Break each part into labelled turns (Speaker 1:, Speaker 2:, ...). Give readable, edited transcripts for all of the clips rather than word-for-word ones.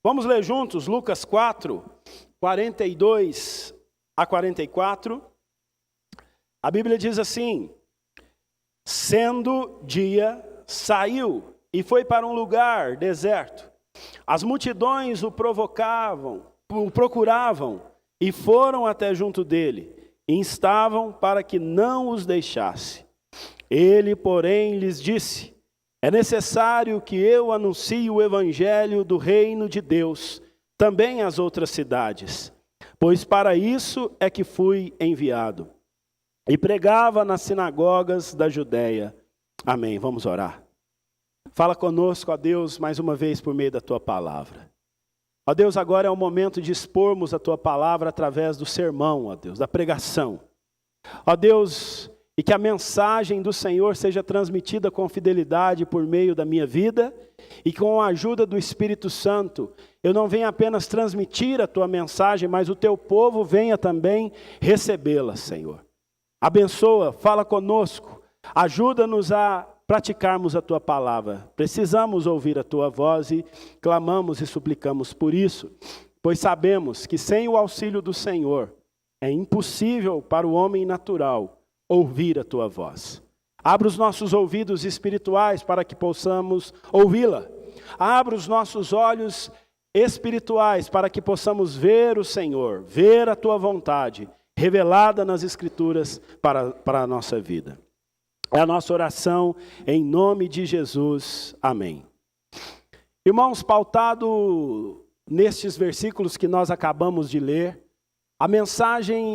Speaker 1: Vamos ler juntos Lucas 4, 42 a 44. A Bíblia diz assim: sendo dia, saiu e foi para um lugar deserto. As multidões o procuravam e foram até junto dele, e instavam para que não os deixasse. Ele, porém, lhes disse: é necessário que eu anuncie o evangelho do reino de Deus, também às outras cidades, pois para isso é que fui enviado. E pregava nas sinagogas da Judéia. Amém. Vamos orar. Fala conosco, ó Deus, mais uma vez por meio da tua palavra. Ó Deus, agora é o momento de expormos a tua palavra através do sermão, ó Deus, da pregação. Ó Deus, e que a mensagem do Senhor seja transmitida com fidelidade por meio da minha vida, e com a ajuda do Espírito Santo, eu não venha apenas transmitir a tua mensagem, mas o teu povo venha também recebê-la, Senhor. Abençoa, fala conosco, ajuda-nos a praticarmos a tua palavra. Precisamos ouvir a tua voz e clamamos e suplicamos por isso, pois sabemos que sem o auxílio do Senhor é impossível para o homem natural ouvir a tua voz. Abra os nossos ouvidos espirituais para que possamos ouvi-la. Abra os nossos olhos espirituais para que possamos ver o Senhor, ver a tua vontade revelada nas Escrituras para a nossa vida. É a nossa oração em nome de Jesus. Amém. Irmãos, pautado nestes versículos que nós acabamos de ler,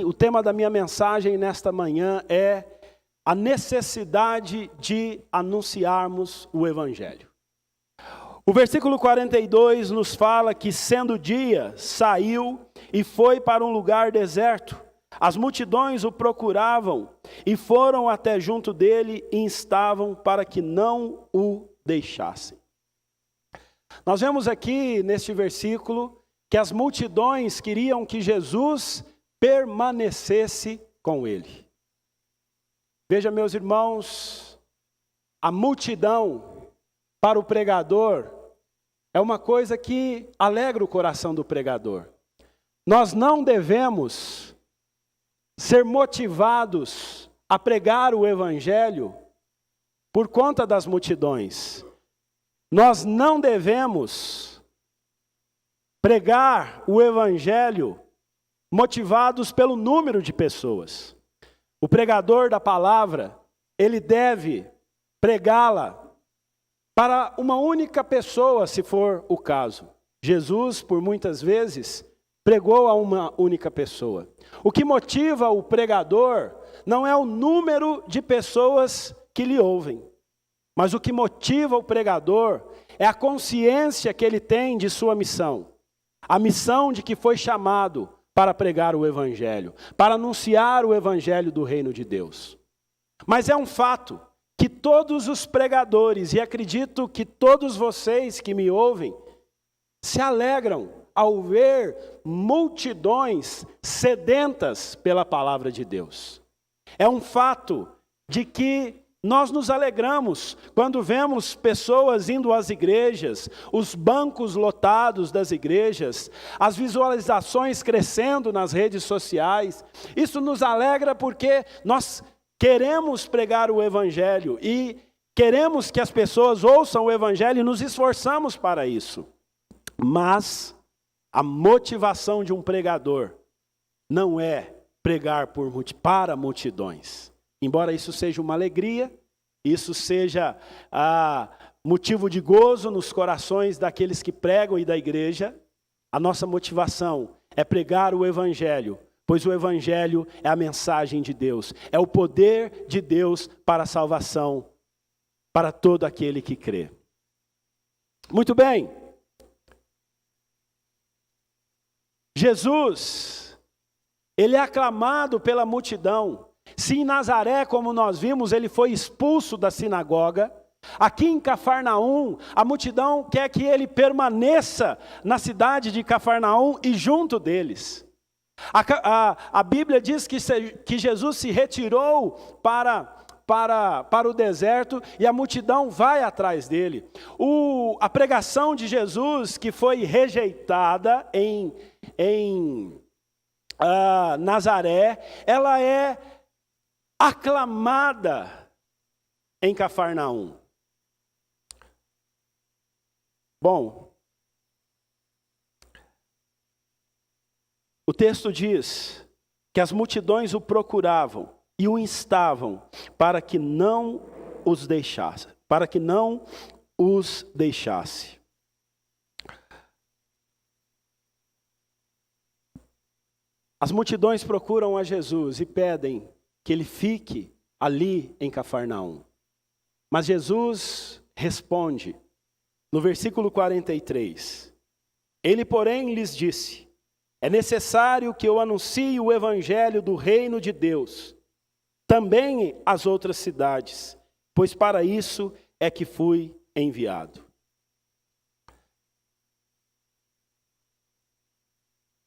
Speaker 1: o tema da minha mensagem nesta manhã é a necessidade de anunciarmos o Evangelho. O versículo 42 nos fala que, sendo dia, saiu e foi para um lugar deserto. As multidões o procuravam e foram até junto dele e instavam para que não o deixassem. Nós vemos aqui neste versículo que as multidões queriam que Jesus permanecesse com ele. Veja, meus irmãos, a multidão para o pregador é uma coisa que alegra o coração do pregador. Nós não devemos ser motivados a pregar o evangelho por conta das multidões. Nós não devemos pregar o evangelho motivados pelo número de pessoas. O pregador da palavra, ele deve pregá-la para uma única pessoa, se for o caso. Jesus, por muitas vezes, pregou a uma única pessoa. O que motiva o pregador não é o número de pessoas que lhe ouvem, mas o que motiva o pregador é a consciência que ele tem de sua missão. A missão de que foi chamado para pregar o Evangelho, para anunciar o Evangelho do reino de Deus. Mas é um fato que todos os pregadores, e acredito que todos vocês que me ouvem, se alegram ao ver multidões sedentas pela palavra de Deus. É um fato de que nós nos alegramos quando vemos pessoas indo às igrejas, os bancos lotados das igrejas, as visualizações crescendo nas redes sociais. Isso nos alegra porque nós queremos pregar o Evangelho e queremos que as pessoas ouçam o Evangelho e nos esforçamos para isso. Mas a motivação de um pregador não é pregar para multidões. Embora isso seja uma alegria, isso seja motivo de gozo nos corações daqueles que pregam e da igreja, a nossa motivação é pregar o Evangelho, pois o Evangelho é a mensagem de Deus, é o poder de Deus para a salvação, para todo aquele que crê. Muito bem. Jesus, ele é aclamado pela multidão. Se em Nazaré, como nós vimos, ele foi expulso da sinagoga, aqui em Cafarnaum, a multidão quer que ele permaneça na cidade de Cafarnaum e junto deles. A Bíblia diz que Jesus se retirou para para o deserto e a multidão vai atrás dele. A pregação de Jesus, que foi rejeitada em Nazaré, ela é aclamada em Cafarnaum. Bom, o texto diz que as multidões o procuravam e o instavam para que não os deixasse, As multidões procuram a Jesus e pedem que ele fique ali em Cafarnaum. Mas Jesus responde no versículo 43. Ele, porém, lhes disse: é necessário que eu anuncie o evangelho do reino de Deus também às outras cidades, pois para isso é que fui enviado.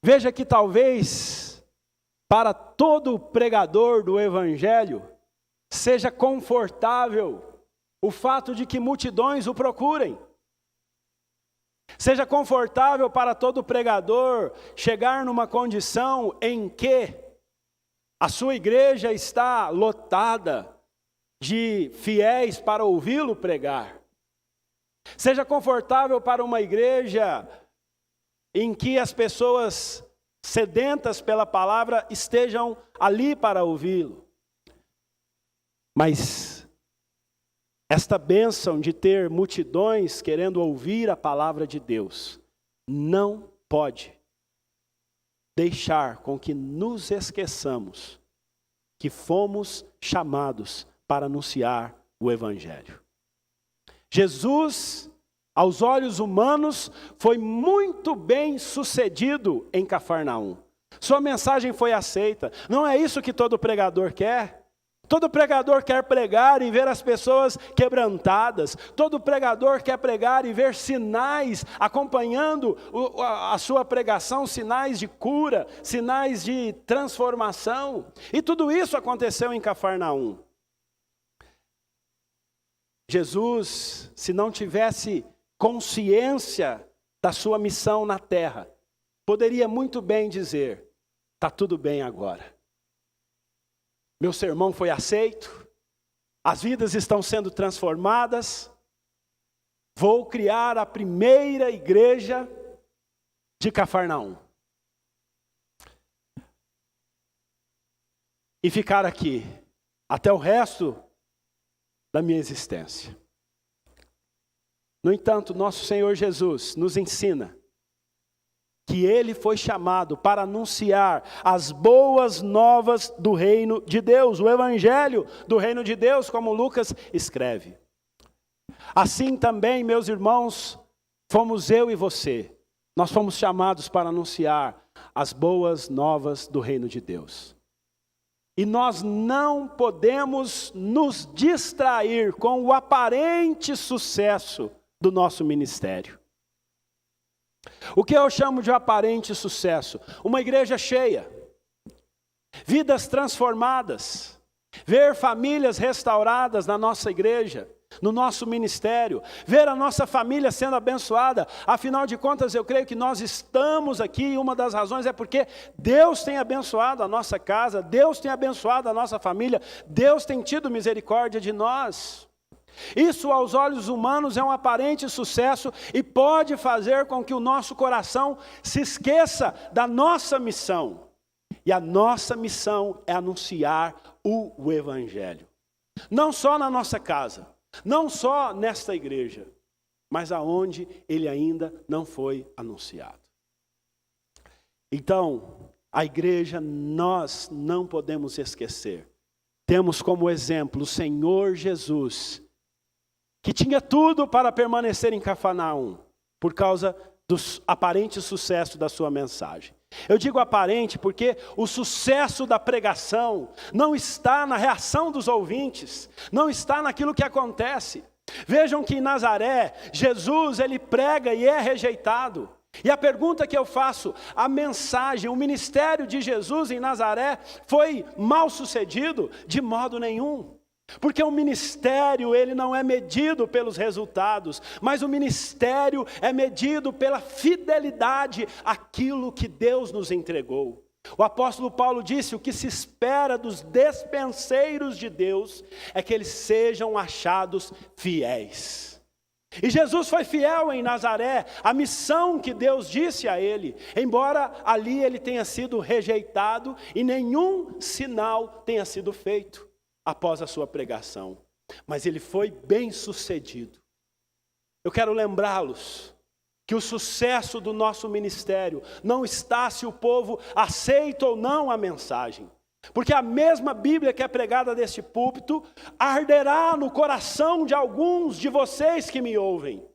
Speaker 1: Veja que talvez para todo pregador do evangelho seja confortável o fato de que multidões o procurem. Seja confortável para todo pregador chegar numa condição em que a sua igreja está lotada de fiéis para ouvi-lo pregar. Seja confortável para uma igreja em que as pessoas sedentas pela palavra estejam ali para ouvi-lo. Mas esta bênção de ter multidões querendo ouvir a palavra de Deus não pode deixar com que nos esqueçamos que fomos chamados para anunciar o evangelho. Jesus, aos olhos humanos, foi muito bem sucedido em Cafarnaum. Sua mensagem foi aceita. Não é isso que todo pregador quer? Todo pregador quer pregar e ver as pessoas quebrantadas. Todo pregador quer pregar e ver sinais acompanhando a sua pregação, sinais de cura, sinais de transformação. E tudo isso aconteceu em Cafarnaum. Jesus, se não tivesse consciência da sua missão na terra, poderia muito bem dizer: está tudo bem agora. Meu sermão foi aceito, as vidas estão sendo transformadas, vou criar a primeira igreja de Cafarnaum. E ficar aqui até o resto da minha existência. No entanto, nosso Senhor Jesus nos ensina que Ele foi chamado para anunciar as boas novas do reino de Deus, o evangelho do reino de Deus, como Lucas escreve. Assim também, meus irmãos, fomos eu e você. Nós fomos chamados para anunciar as boas novas do reino de Deus. E nós não podemos nos distrair com o aparente sucesso do nosso ministério. O que eu chamo de aparente sucesso? Uma igreja cheia, vidas transformadas, ver famílias restauradas na nossa igreja, no nosso ministério, ver a nossa família sendo abençoada. Afinal de contas, eu creio que nós estamos aqui, e uma das razões é porque Deus tem abençoado a nossa casa, Deus tem abençoado a nossa família, Deus tem tido misericórdia de nós. Isso aos olhos humanos é um aparente sucesso e pode fazer com que o nosso coração se esqueça da nossa missão. E a nossa missão é anunciar o evangelho. Não só na nossa casa, não só nesta igreja, mas aonde ele ainda não foi anunciado. Então, a igreja nós não podemos esquecer. Temos como exemplo o Senhor Jesus, que tinha tudo para permanecer em Cafarnaum, por causa do aparente sucesso da sua mensagem. Eu digo aparente porque o sucesso da pregação não está na reação dos ouvintes, não está naquilo que acontece. Vejam que em Nazaré, Jesus ele prega e é rejeitado. E a pergunta que eu faço, a mensagem, o ministério de Jesus em Nazaré foi mal sucedido? De modo nenhum. Porque o ministério, ele não é medido pelos resultados, mas o ministério é medido pela fidelidade àquilo que Deus nos entregou. O apóstolo Paulo disse: o que se espera dos despenseiros de Deus é que eles sejam achados fiéis. E Jesus foi fiel em Nazaré, a missão que Deus disse a ele, embora ali ele tenha sido rejeitado e nenhum sinal tenha sido feito após a sua pregação, mas ele foi bem sucedido. Eu quero lembrá-los que o sucesso do nosso ministério não está se o povo aceita ou não a mensagem, porque a mesma Bíblia que é pregada deste púlpito arderá no coração de alguns de vocês que me ouvem,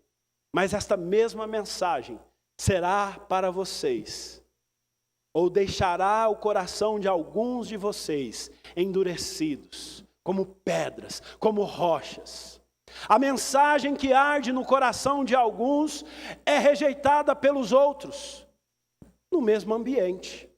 Speaker 1: mas esta mesma mensagem será para vocês, ou deixará o coração de alguns de vocês endurecidos, como pedras, como rochas. A mensagem que arde no coração de alguns é rejeitada pelos outros, no mesmo ambiente.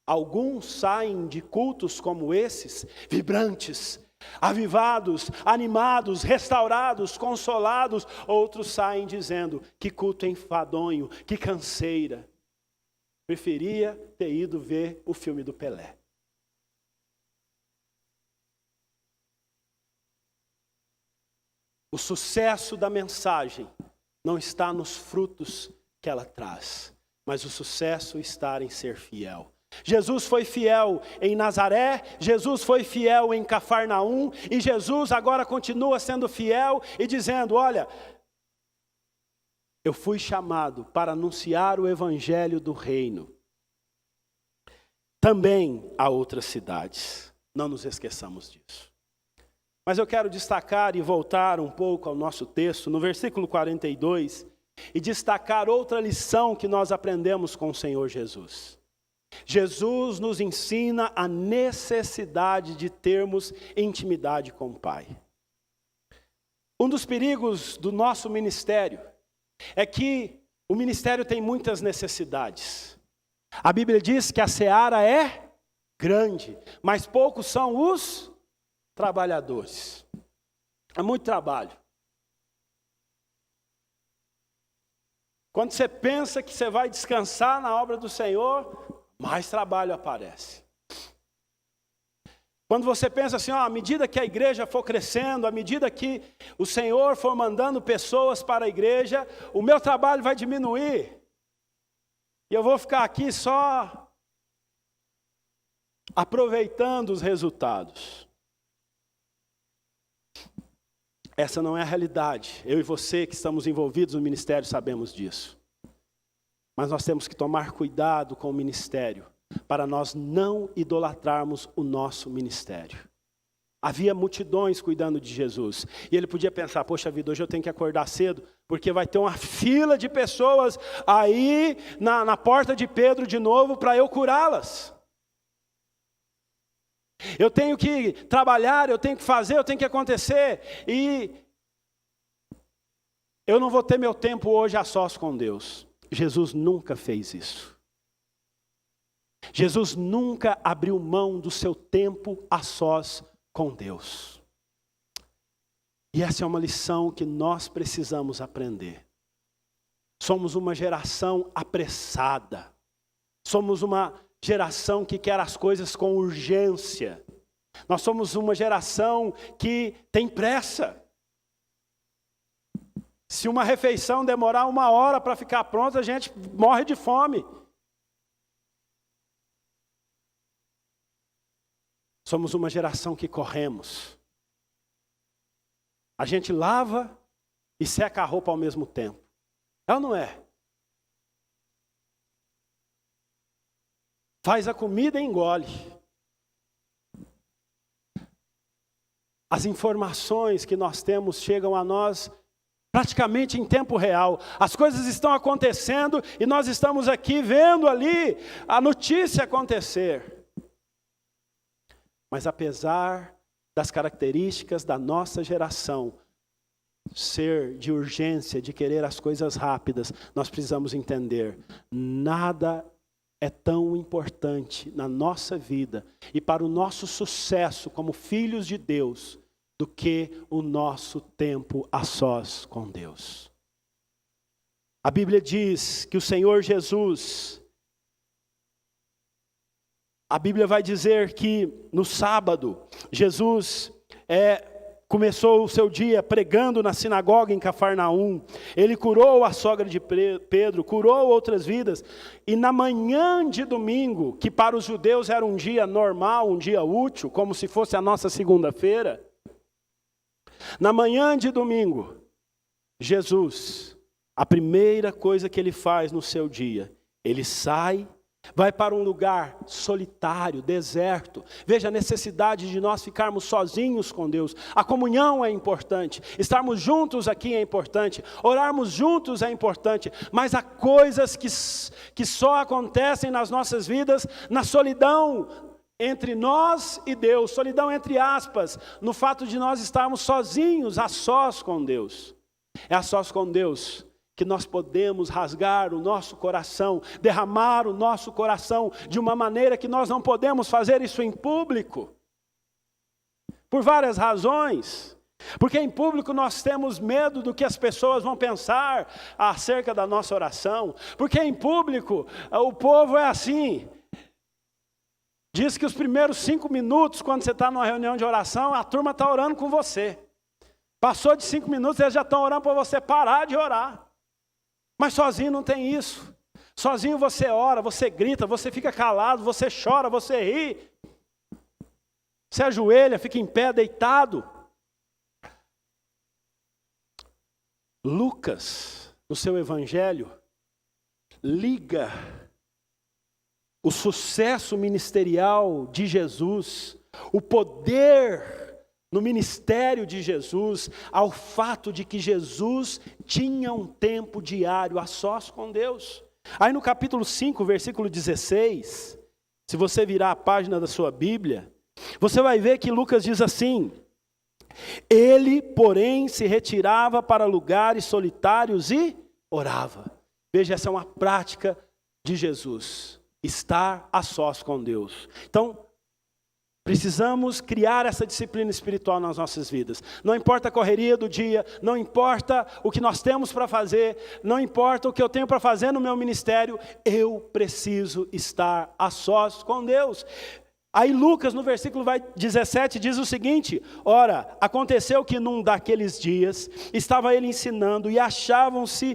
Speaker 1: Alguns saem de cultos como esses, vibrantes, avivados, animados, restaurados, consolados. Outros saem dizendo: que culto enfadonho, que canseira. Preferia ter ido ver o filme do Pelé. O sucesso da mensagem não está nos frutos que ela traz, mas o sucesso está em ser fiel. Jesus foi fiel em Nazaré, Jesus foi fiel em Cafarnaum, e Jesus agora continua sendo fiel e dizendo: olha, eu fui chamado para anunciar o evangelho do reino também a outras cidades. Não nos esqueçamos disso. Mas eu quero destacar e voltar um pouco ao nosso texto, no versículo 42, e destacar outra lição que nós aprendemos com o Senhor Jesus. Jesus nos ensina a necessidade de termos intimidade com o Pai. Um dos perigos do nosso ministério é que o ministério tem muitas necessidades. A Bíblia diz que a seara é grande, mas poucos são os trabalhadores. É muito trabalho. Quando você pensa que você vai descansar na obra do Senhor, mais trabalho aparece. Quando você pensa assim, à medida que a igreja for crescendo, à medida que o Senhor for mandando pessoas para a igreja, o meu trabalho vai diminuir. E eu vou ficar aqui só aproveitando os resultados. Essa não é a realidade. Eu e você que estamos envolvidos no ministério sabemos disso. Mas nós temos que tomar cuidado com o ministério, para nós não idolatrarmos o nosso ministério. Havia multidões cuidando de Jesus. E ele podia pensar: poxa vida, hoje eu tenho que acordar cedo, porque vai ter uma fila de pessoas aí na porta de Pedro de novo para eu curá-las. Eu tenho que trabalhar, eu tenho que fazer, eu tenho que acontecer. E eu não vou ter meu tempo hoje a sós com Deus. Jesus nunca fez isso. Jesus nunca abriu mão do seu tempo a sós com Deus. E essa é uma lição que nós precisamos aprender. Somos uma geração apressada. Somos uma geração que quer as coisas com urgência. Nós somos uma geração que tem pressa. Se uma refeição demorar 1 hora para ficar pronta, a gente morre de fome. Somos uma geração que corremos. A gente lava e seca a roupa ao mesmo tempo. É ou não é? Faz a comida e engole. As informações que nós temos chegam a nós praticamente em tempo real. As coisas estão acontecendo e nós estamos aqui vendo ali a notícia acontecer. Mas apesar das características da nossa geração ser de urgência, de querer as coisas rápidas, nós precisamos entender: nada é tão importante na nossa vida e para o nosso sucesso como filhos de Deus do que o nosso tempo a sós com Deus. A Bíblia diz que o Senhor Jesus, a Bíblia vai dizer que no sábado, Jesus começou o seu dia pregando na sinagoga em Cafarnaum. Ele curou a sogra de Pedro, curou outras vidas. E na manhã de domingo, que para os judeus era um dia normal, um dia útil, como se fosse a nossa segunda-feira, na manhã de domingo, Jesus, a primeira coisa que ele faz no seu dia, ele sai, vai para um lugar solitário, deserto. Veja a necessidade de nós ficarmos sozinhos com Deus. A comunhão é importante, estarmos juntos aqui é importante, orarmos juntos é importante, mas há coisas que só acontecem nas nossas vidas na solidão entre nós e Deus, solidão entre aspas, no fato de nós estarmos sozinhos, a sós com Deus. É a sós com Deus que nós podemos rasgar o nosso coração, derramar o nosso coração de uma maneira que nós não podemos fazer isso em público. Por várias razões. Porque em público nós temos medo do que as pessoas vão pensar acerca da nossa oração. Porque em público o povo é assim. Diz que os primeiros 5 minutos, quando você está numa reunião de oração, a turma está orando com você. Passou de 5 minutos, eles já estão orando para você parar de orar. Mas sozinho não tem isso. Sozinho você ora, você grita, você fica calado, você chora, você ri. Você ajoelha, fica em pé, deitado. Lucas, no seu evangelho, liga o sucesso ministerial de Jesus, o poder no ministério de Jesus, ao fato de que Jesus tinha um tempo diário a sós com Deus. Aí no capítulo 5, versículo 16, se você virar a página da sua Bíblia, você vai ver que Lucas diz assim: ele, porém, se retirava para lugares solitários e orava. Veja, essa é uma prática de Jesus, estar a sós com Deus. Então, precisamos criar essa disciplina espiritual nas nossas vidas. Não importa a correria do dia, não importa o que nós temos para fazer, não importa o que eu tenho para fazer no meu ministério, eu preciso estar a sós com Deus. Aí Lucas, no versículo 17, diz o seguinte: ora, aconteceu que num daqueles dias, estava ele ensinando e achavam-se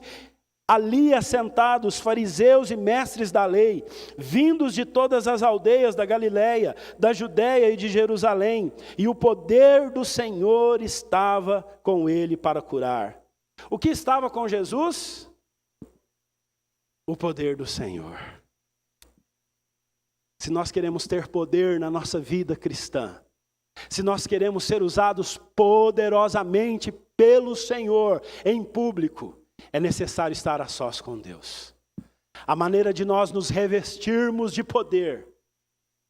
Speaker 1: ali assentados fariseus e mestres da lei, vindos de todas as aldeias da Galileia, da Judéia e de Jerusalém, e o poder do Senhor estava com ele para curar. O que estava com Jesus? O poder do Senhor. Se nós queremos ter poder na nossa vida cristã, se nós queremos ser usados poderosamente pelo Senhor em público, é necessário estar a sós com Deus. A maneira de nós nos revestirmos de poder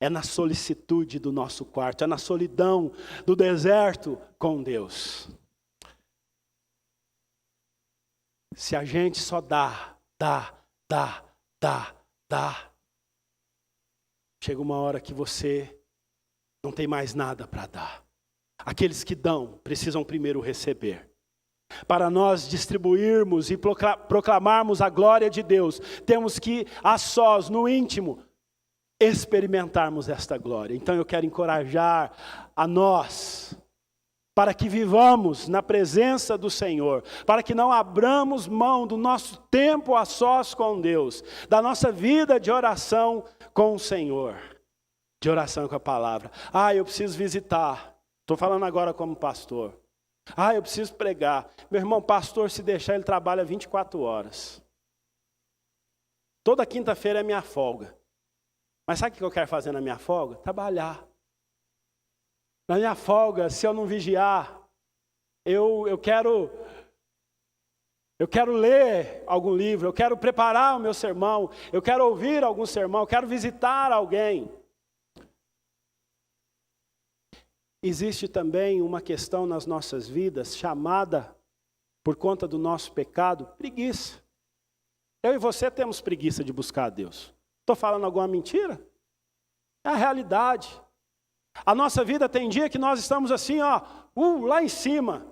Speaker 1: é na solicitude do nosso quarto, é na solidão do deserto com Deus. Se a gente só dá, chega uma hora que você não tem mais nada para dar. Aqueles que dão precisam primeiro receber. Para nós distribuirmos e proclamarmos a glória de Deus, temos que, a sós, no íntimo, experimentarmos esta glória. Então eu quero encorajar a nós, para que vivamos na presença do Senhor, para que não abramos mão do nosso tempo a sós com Deus, da nossa vida de oração com o Senhor, de oração com a palavra. Eu preciso visitar, estou falando agora como pastor. Eu preciso pregar. Meu irmão, pastor, se deixar, ele trabalha 24 horas. Toda quinta-feira é minha folga. Mas sabe o que eu quero fazer na minha folga? Trabalhar. Na minha folga, se eu não vigiar, eu quero ler algum livro, eu quero preparar o meu sermão, eu quero ouvir algum sermão, eu quero visitar alguém. Existe também uma questão nas nossas vidas chamada, por conta do nosso pecado, preguiça. Eu e você temos preguiça de buscar a Deus. Estou falando alguma mentira? É a realidade. A nossa vida tem dia que nós estamos assim, lá em cima.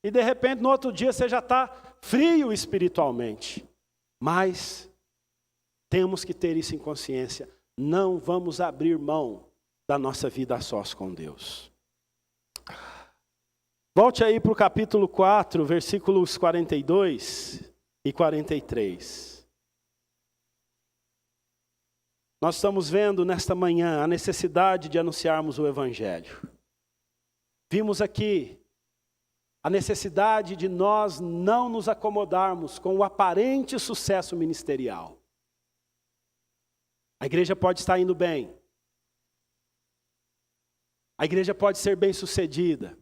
Speaker 1: E de repente no outro dia você já está frio espiritualmente. Mas temos que ter isso em consciência. Não vamos abrir mão da nossa vida a sós com Deus. Volte aí para o capítulo 4, versículos 42 e 43. Nós estamos vendo nesta manhã a necessidade de anunciarmos o Evangelho. Vimos aqui a necessidade de nós não nos acomodarmos com o aparente sucesso ministerial. A igreja pode estar indo bem. A igreja pode ser bem sucedida.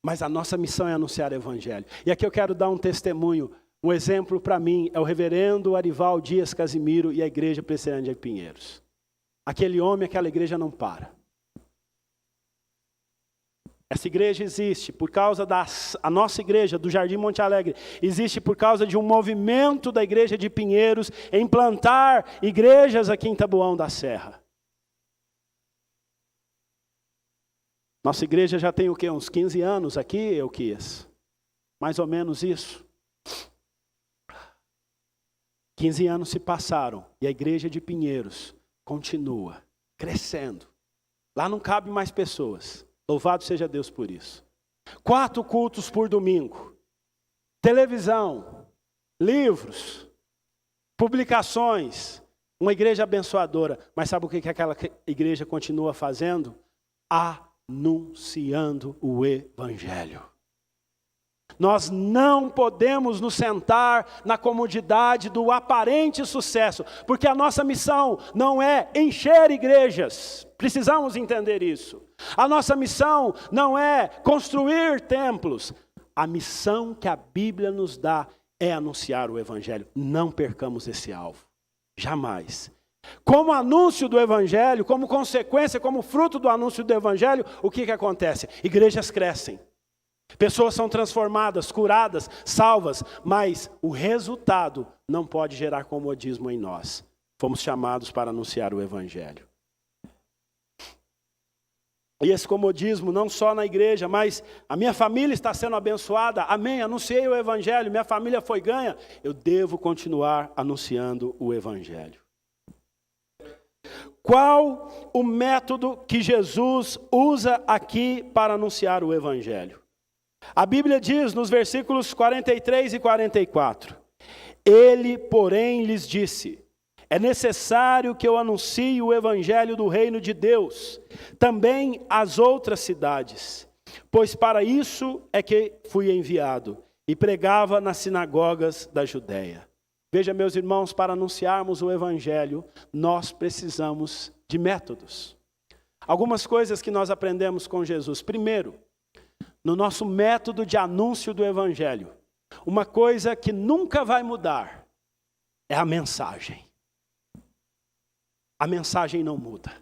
Speaker 1: Mas a nossa missão é anunciar o Evangelho. E aqui eu quero dar um testemunho. Um exemplo para mim é o reverendo Arival Dias Casimiro e a igreja Presbiteriana de Pinheiros. Aquele homem, aquela igreja não para. Essa igreja existe por causa a nossa igreja do Jardim Monte Alegre, existe por causa de um movimento da igreja de Pinheiros em plantar igrejas aqui em Taboão da Serra. Nossa igreja já tem o quê? Uns 15 anos aqui, Euquias? Mais ou menos isso. 15 anos se passaram e a igreja de Pinheiros continua crescendo. Lá não cabe mais pessoas. Louvado seja Deus por isso. 4 cultos por domingo. Televisão, livros, publicações. Uma igreja abençoadora. Mas sabe o que aquela igreja continua fazendo? Anunciando o Evangelho. Nós não podemos nos sentar na comodidade do aparente sucesso, porque a nossa missão não é encher igrejas. Precisamos entender isso. A nossa missão não é construir templos. A missão que a Bíblia nos dá é anunciar o Evangelho. Não percamos esse alvo. Jamais. Como anúncio do Evangelho, como consequência, como fruto do anúncio do Evangelho, o que acontece? Igrejas crescem. Pessoas são transformadas, curadas, salvas, mas o resultado não pode gerar comodismo em nós. Fomos chamados para anunciar o Evangelho. E esse comodismo não só na igreja, mas a minha família está sendo abençoada, amém, anunciei o Evangelho, minha família foi ganha, eu devo continuar anunciando o Evangelho. Qual o método que Jesus usa aqui para anunciar o Evangelho? A Bíblia diz nos versículos 43 e 44, ele, porém, lhes disse, é necessário que eu anuncie o Evangelho do reino de Deus, também às outras cidades, pois para isso é que fui enviado, e pregava nas sinagogas da Judéia. Veja, meus irmãos, para anunciarmos o Evangelho, nós precisamos de métodos. Algumas coisas que nós aprendemos com Jesus. Primeiro, no nosso método de anúncio do Evangelho, uma coisa que nunca vai mudar é a mensagem. A mensagem não muda.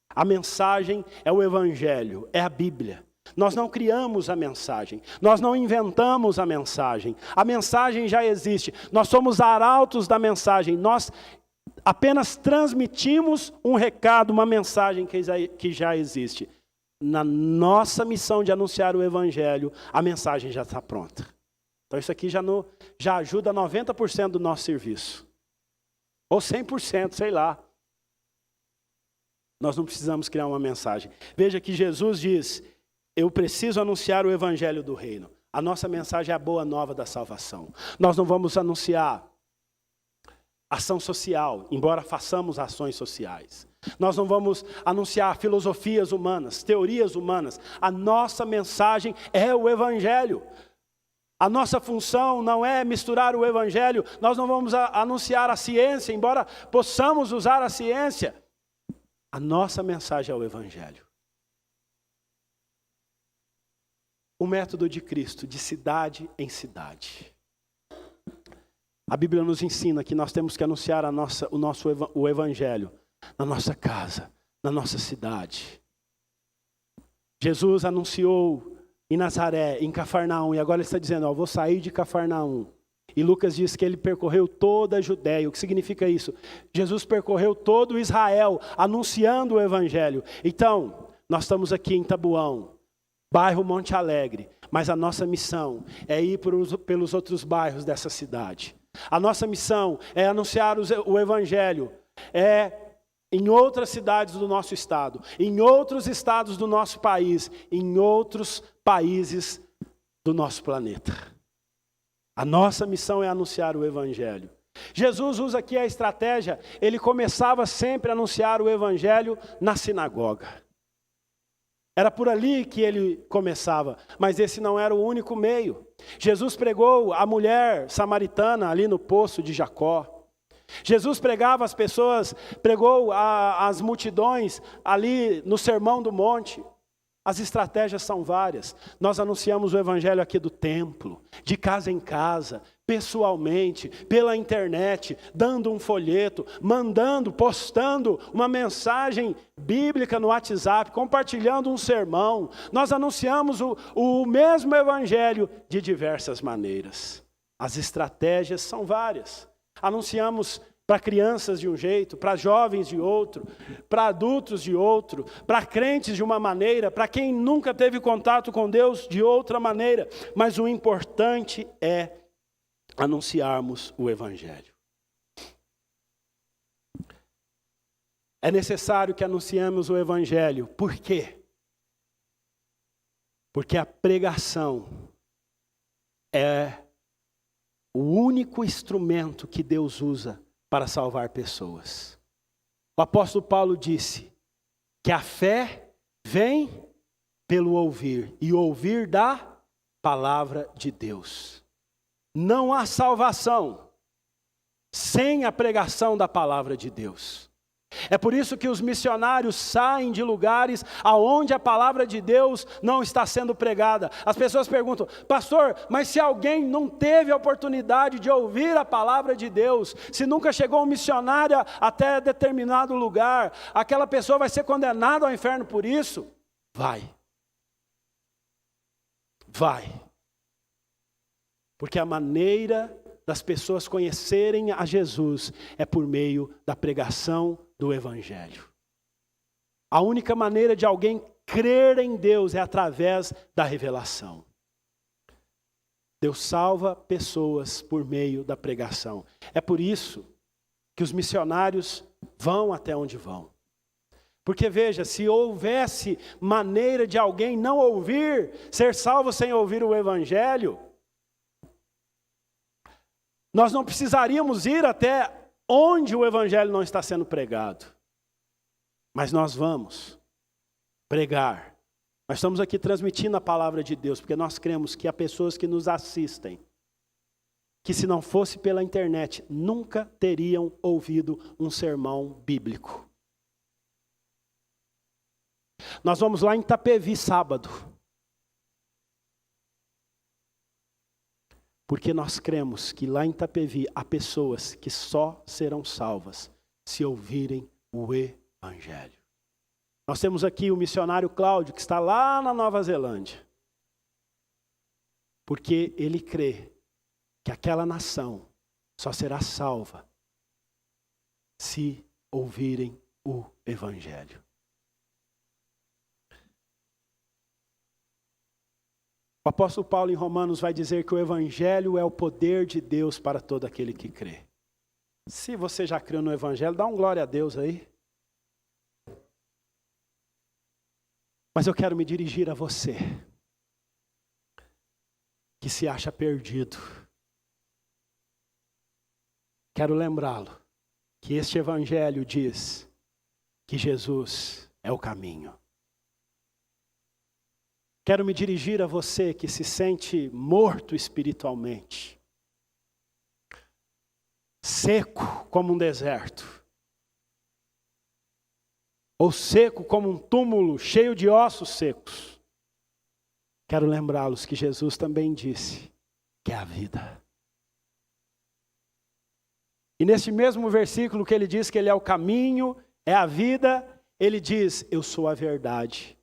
Speaker 1: A mensagem é o Evangelho, é a Bíblia. Nós não criamos a mensagem, nós não inventamos a mensagem já existe. Nós somos arautos da mensagem, nós apenas transmitimos um recado, uma mensagem que já existe. Na nossa missão de anunciar o Evangelho, a mensagem já está pronta. Então isso aqui já ajuda 90% do nosso serviço. Ou 100%, sei lá. Nós não precisamos criar uma mensagem. Veja que Jesus diz, eu preciso anunciar o Evangelho do reino. A nossa mensagem é a boa nova da salvação. Nós não vamos anunciar ação social, embora façamos ações sociais. Nós não vamos anunciar filosofias humanas, teorias humanas. A nossa mensagem é o Evangelho. A nossa função não é misturar o Evangelho. Nós não vamos anunciar a ciência, embora possamos usar a ciência. A nossa mensagem é o Evangelho. O método de Cristo, de cidade em cidade. A Bíblia nos ensina que nós temos que anunciar o Evangelho na nossa casa, na nossa cidade. Jesus anunciou em Nazaré, em Cafarnaum, e agora ele está dizendo, vou sair de Cafarnaum E Lucas diz que ele percorreu toda a Judéia. O que significa isso? Jesus percorreu todo Israel, anunciando o evangelho. Então, nós estamos aqui em Taboão, bairro Monte Alegre, mas a nossa missão é ir pelos outros bairros dessa cidade. A nossa missão é anunciar o evangelho, em outras cidades do nosso estado, em outros estados do nosso país, em outros países do nosso planeta. A nossa missão é anunciar o evangelho. Jesus usa aqui a estratégia, ele começava sempre a anunciar o evangelho na sinagoga. Era por ali que ele começava, mas esse não era o único meio. Jesus pregou a mulher samaritana ali no poço de Jacó. Jesus pregava as pessoas, pregou as multidões ali no Sermão do Monte. As estratégias são várias. Nós anunciamos o evangelho aqui do templo, de casa em casa, pessoalmente, pela internet, dando um folheto, mandando, postando uma mensagem bíblica no WhatsApp, compartilhando um sermão. Nós anunciamos o mesmo evangelho de diversas maneiras. As estratégias são várias. Anunciamos para crianças de um jeito, para jovens de outro, para adultos de outro, para crentes de uma maneira, para quem nunca teve contato com Deus de outra maneira. Mas o importante é anunciarmos o evangelho. É necessário que anunciemos o evangelho. Por quê? Porque a pregação é o único instrumento que Deus usa para salvar pessoas. O apóstolo Paulo disse que a fé vem pelo ouvir, e ouvir da palavra de Deus. Não há salvação sem a pregação da palavra de Deus. É por isso que os missionários saem de lugares aonde a palavra de Deus não está sendo pregada. As pessoas perguntam: pastor, mas se alguém não teve a oportunidade de ouvir a palavra de Deus, se nunca chegou um missionário até determinado lugar, aquela pessoa vai ser condenada ao inferno por isso? Vai. Porque a maneira das pessoas conhecerem a Jesus é por meio da pregação do evangelho. A única maneira de alguém crer em Deus é através da revelação. Deus salva pessoas por meio da pregação. É por isso que os missionários vão até onde vão. Porque veja, se houvesse maneira de alguém não ouvir, ser salvo sem ouvir o evangelho, nós não precisaríamos ir até onde o evangelho não está sendo pregado. Mas nós vamos pregar. Nós estamos aqui transmitindo a palavra de Deus, porque nós cremos que há pessoas que nos assistem, que se não fosse pela internet, nunca teriam ouvido um sermão bíblico. Nós vamos lá em Itapevi sábado. Porque nós cremos que lá em Itapevi há pessoas que só serão salvas se ouvirem o evangelho. Nós temos aqui o missionário Cláudio, que está lá na Nova Zelândia. Porque ele crê que aquela nação só será salva se ouvirem o evangelho. O apóstolo Paulo em Romanos vai dizer que o evangelho é o poder de Deus para todo aquele que crê. Se você já creu no evangelho, dá um glória a Deus aí. Mas eu quero me dirigir a você, que se acha perdido. Quero lembrá-lo que este evangelho diz que Jesus é o caminho. Quero me dirigir a você que se sente morto espiritualmente, seco como um deserto, ou seco como um túmulo cheio de ossos secos. Quero lembrá-los que Jesus também disse que é a vida. E neste mesmo versículo que ele diz que ele é o caminho, é a vida, ele diz: eu sou a verdade.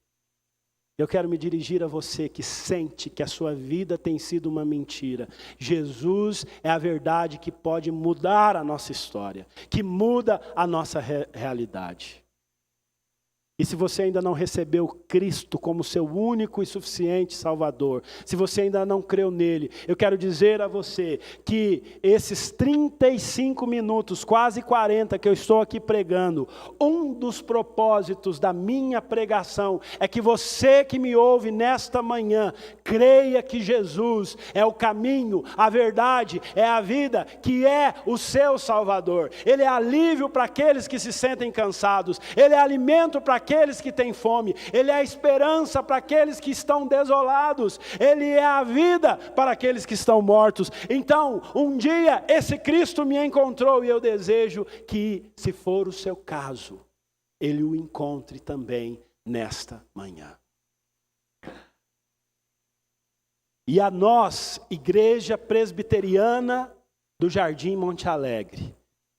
Speaker 1: Eu quero me dirigir a você que sente que a sua vida tem sido uma mentira. Jesus é a verdade que pode mudar a nossa história, que muda a nossa realidade. E se você ainda não recebeu Cristo como seu único e suficiente Salvador, se você ainda não creu nele, eu quero dizer a você que esses 35 minutos, quase 40 que eu estou aqui pregando, um dos propósitos da minha pregação é que você que me ouve nesta manhã, creia que Jesus é o caminho, a verdade, é a vida, que é o seu Salvador. Ele é alívio para aqueles que se sentem cansados, ele é alimento para aqueles que têm fome, ele é a esperança para aqueles que estão desolados, ele é a vida para aqueles que estão mortos. Então, um dia esse Cristo me encontrou e eu desejo que, se for o seu caso, ele o encontre também nesta manhã. E a nós, Igreja Presbiteriana do Jardim Monte Alegre,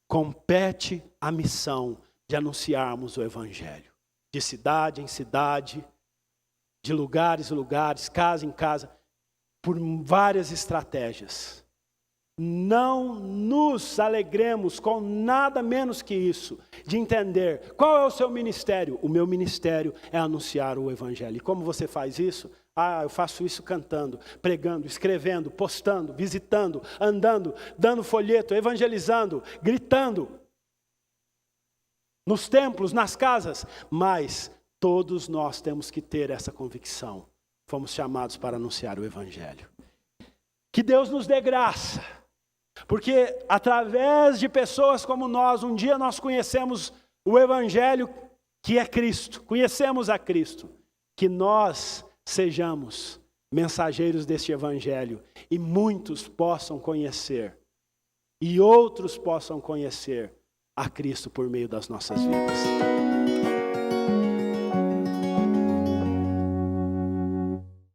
Speaker 1: compete a missão de anunciarmos o Evangelho. De cidade em cidade, de lugares em lugares, casa em casa, por várias estratégias. Não nos alegremos com nada menos que isso, de entender qual é o seu ministério. O meu ministério é anunciar o Evangelho. E como você faz isso? Eu faço isso cantando, pregando, escrevendo, postando, visitando, andando, dando folheto, evangelizando, gritando. Nos templos, nas casas, mas todos nós temos que ter essa convicção. Fomos chamados para anunciar o Evangelho. Que Deus nos dê graça, porque através de pessoas como nós, um dia nós conhecemos o Evangelho que é Cristo, conhecemos a Cristo. Que nós sejamos mensageiros deste Evangelho e muitos possam conhecer, e outros possam conhecer a Cristo por meio das nossas vidas.